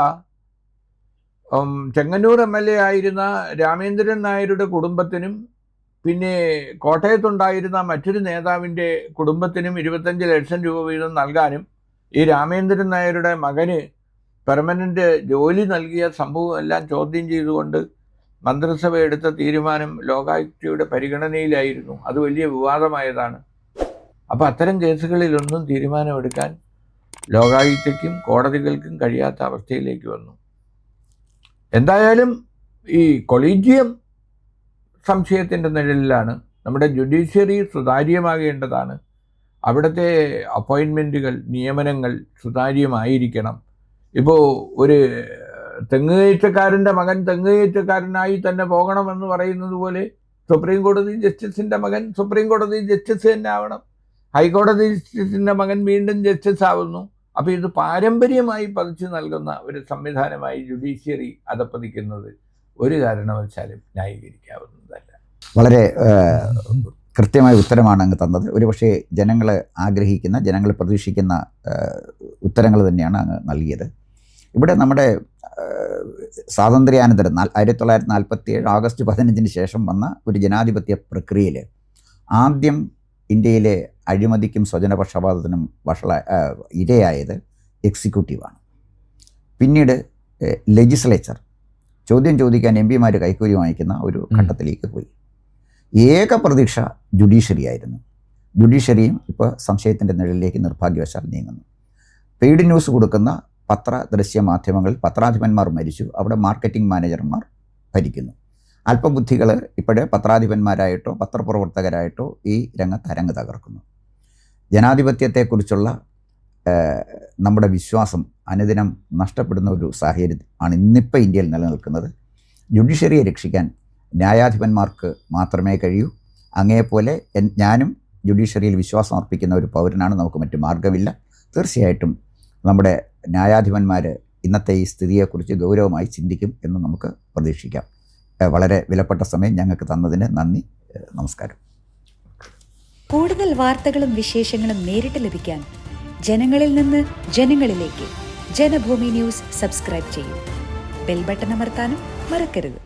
ചെങ്ങന്നൂർ MLA ആയിരുന്ന രാമേന്ദ്രൻ നായരുടെ കുടുംബത്തിനും പിന്നെ കോട്ടയത്തുണ്ടായിരുന്ന മറ്റൊരു നേതാവിൻ്റെ കുടുംബത്തിനും 25 ലക്ഷം രൂപ വീതം നൽകാനും ഈ രാമേന്ദ്രൻ നായരുടെ മകന് പെർമനൻ്റ് ജോലി നൽകിയ സംഭവം എല്ലാം ചോദ്യം ചെയ്തുകൊണ്ട് മന്ത്രിസഭ എടുത്ത തീരുമാനം ലോകായുക്തയുടെ പരിഗണനയിലായിരുന്നു. അത് വലിയ വിവാദമായതാണ്. അപ്പോൾ അത്തരം കേസുകളിലൊന്നും തീരുമാനമെടുക്കാൻ ലോകായുക്തയ്ക്കും കോടതികൾക്കും കഴിയാത്ത അവസ്ഥയിലേക്ക് വന്നു. എന്തായാലും ഈ കൊളീജിയം സംശയത്തിൻ്റെ നിഴലിലാണ്. നമ്മുടെ ജുഡീഷ്യറി സുതാര്യമാകേണ്ടതാണ്. അവിടുത്തെ അപ്പോയിൻമെൻറ്റുകൾ, നിയമനങ്ങൾ സുതാര്യമായിരിക്കണം. ഇപ്പോൾ ഒരു തെങ്ങുകയറ്റക്കാരൻ്റെ മകൻ തെങ്ങുകയറ്റക്കാരനായി തന്നെ പോകണമെന്ന് പറയുന്നത് പോലെ സുപ്രീം കോടതി ജസ്റ്റിസിൻ്റെ മകൻ സുപ്രീം കോടതി ജസ്റ്റിസ് തന്നെ ആവണം. ഹൈക്കോടതി ജസ്റ്റിസിൻ്റെ മകൻ വീണ്ടും ജസ്റ്റിസ് ആവുന്നു. അപ്പോൾ ഇത് പാരമ്പര്യമായി പതിച്ചു നൽകുന്ന ഒരു സംവിധാനമായി ജുഡീഷ്യറി അധപ്പതിക്കുന്നത് ഒരു കാരണവശാലും ന്യായീകരിക്കാവുന്നതല്ല. വളരെ കൃത്യമായ ഉത്തരമാണ് അങ്ങ് തന്നത്. ഒരുപക്ഷെ ജനങ്ങൾ ആഗ്രഹിക്കുന്ന, ജനങ്ങൾ പ്രതീക്ഷിക്കുന്ന ഉത്തരങ്ങൾ തന്നെയാണ് അങ്ങ് നൽകിയത്. ഇവിടെ നമ്മുടെ സ്വാതന്ത്ര്യാനന്തരം 1947 ആഗസ്റ്റ് 15 ശേഷം വന്ന ഒരു ജനാധിപത്യ പ്രക്രിയയിൽ ആദ്യം ഇന്ത്യയിലെ അഴിമതിക്കും സ്വജനപക്ഷപാതത്തിനും ഇരയായത് എക്സിക്യൂട്ടീവാണ്. പിന്നീട് ലെജിസ്ലേച്ചർ, ചോദ്യം ചോദിക്കാൻ MP-മാർ കൈക്കൂലി വാങ്ങിക്കുന്ന ഒരു ഘട്ടത്തിലേക്ക് പോയി. ഏക പ്രതീക്ഷ ജുഡീഷ്യറി ആയിരുന്നു. ജുഡീഷ്യറിയും ഇപ്പോൾ സംശയത്തിൻ്റെ നിഴലിലേക്ക് നിർഭാഗ്യവശാൽ നീങ്ങുന്നു. പെയ്ഡ് ന്യൂസ് കൊടുക്കുന്ന പത്ര ദൃശ്യ മാധ്യമങ്ങൾ, പത്രാധിപന്മാർ മരിച്ചു. അവിടെ മാർക്കറ്റിംഗ് മാനേജർമാർ ഭരിക്കുന്നു. അല്പബുദ്ധികൾ ഇപ്പോഴേ പത്രാധിപന്മാരായിട്ടോ പത്രപ്രവർത്തകരായിട്ടോ ഈ രംഗത്ത് അരങ്ങ് തകർക്കുന്നു. ജനാധിപത്യത്തെക്കുറിച്ചുള്ള നമ്മുടെ വിശ്വാസം അനുദിനം നഷ്ടപ്പെടുന്ന ഒരു സാഹചര്യം ആണ് ഇന്നിപ്പോൾ ഇന്ത്യയിൽ നിലനിൽക്കുന്നത്. ജുഡീഷ്യറിയെ രക്ഷിക്കാൻ ന്യായാധിപന്മാർക്ക് മാത്രമേ കഴിയൂ. അങ്ങേപോലെ ഞാനും ജുഡീഷ്യറിയിൽ വിശ്വാസം അർപ്പിക്കുന്ന ഒരു പൗരനാണ്. നമുക്ക് മറ്റു മാർഗമില്ല. തീർച്ചയായിട്ടും നമ്മുടെ ന്യായാധിപന്മാർ ഇന്നത്തെ ഈ സ്ഥിതിയെക്കുറിച്ച് ഗൗരവമായി ചിന്തിക്കും എന്ന് നമുക്ക് പ്രതീക്ഷിക്കാം. വളരെ വിലപ്പെട്ട സമയം ഞങ്ങൾക്ക് തന്നതിന് നന്ദി. നമസ്കാരം. കൂടുതൽ വാർത്തകളും വിശേഷങ്ങളും നേരിട്ട് ലഭിക്കാൻ ജനങ്ങളിൽ നിന്ന് ജനങ്ങളിലേക്ക് ജനഭൂമി ന്യൂസ് സബ്സ്ക്രൈബ് ചെയ്യൂ. ബെൽ ബട്ടൺ അമർത്താനും മറക്കരുത്.